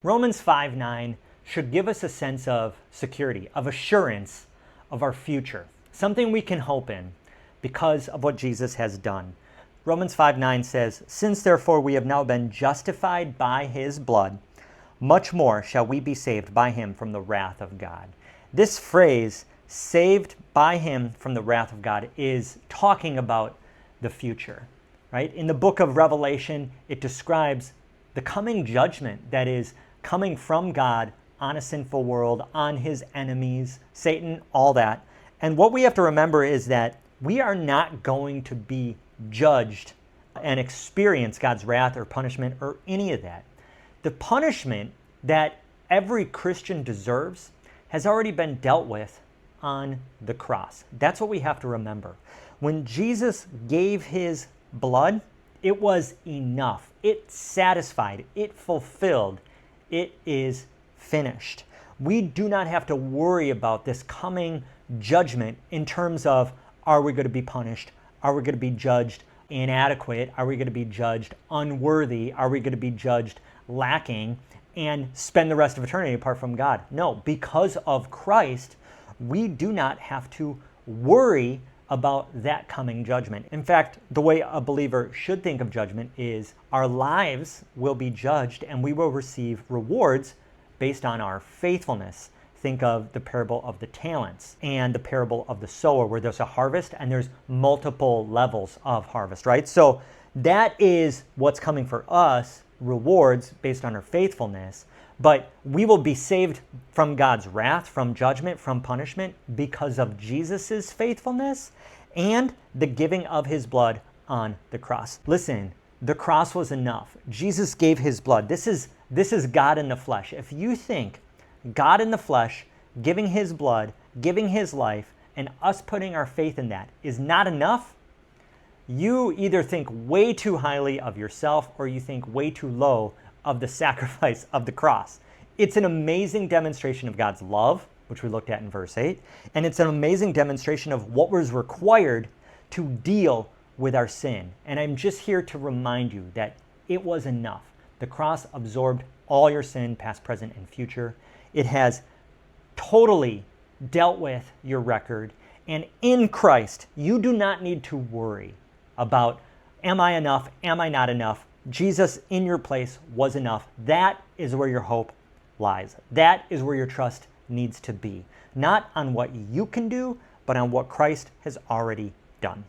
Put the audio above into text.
Romans 5:9 should give us a sense of security, of assurance of our future, something we can hope in because of what Jesus has done. Romans 5:9 says, "Since therefore we have now been justified by his blood, much more shall we be saved by him from the wrath of God." This phrase, saved by him from the wrath of God, is talking about the future, right? In the book of Revelation, it describes the coming judgment that is coming from God on a sinful world, on his enemies, Satan, all that. And what we have to remember is that we are not going to be judged and experience God's wrath or punishment or any of that. The punishment that every Christian deserves has already been dealt with on the cross. That's what we have to remember. When Jesus gave his blood, it was enough. It satisfied. It fulfilled. It is finished. We do not have to worry about this coming judgment in terms of, are we going to be punished? Are we going to be judged inadequate? Are we going to be judged unworthy? Are we going to be judged lacking and spend the rest of eternity apart from God? No, because of Christ, we do not have to worry about that coming judgment. In fact, the way a believer should think of judgment is our lives will be judged and we will receive rewards based on our faithfulness. Think of the parable of the talents and the parable of the sower, where there's a harvest and there's multiple levels of harvest, right? So that is what's coming for us, rewards based on our faithfulness. But we will be saved from God's wrath, from judgment, from punishment because of Jesus's faithfulness and the giving of his blood on the cross. Listen, the cross was enough. Jesus gave his blood. This is God in the flesh. If you think God in the flesh, giving his blood, giving his life, and us putting our faith in that is not enough, you either think way too highly of yourself or you think way too low of the sacrifice of the cross. It's an amazing demonstration of God's love, which we looked at in verse 8, and it's an amazing demonstration of what was required to deal with our sin. And I'm just here to remind you that it was enough. The cross absorbed all your sin, past, present, and future. It has totally dealt with your record. And in Christ, you do not need to worry about, am I enough? Am I not enough? Jesus in your place was enough. That is where your hope lies. That is where your trust needs to be. Not on what you can do, but on what Christ has already done.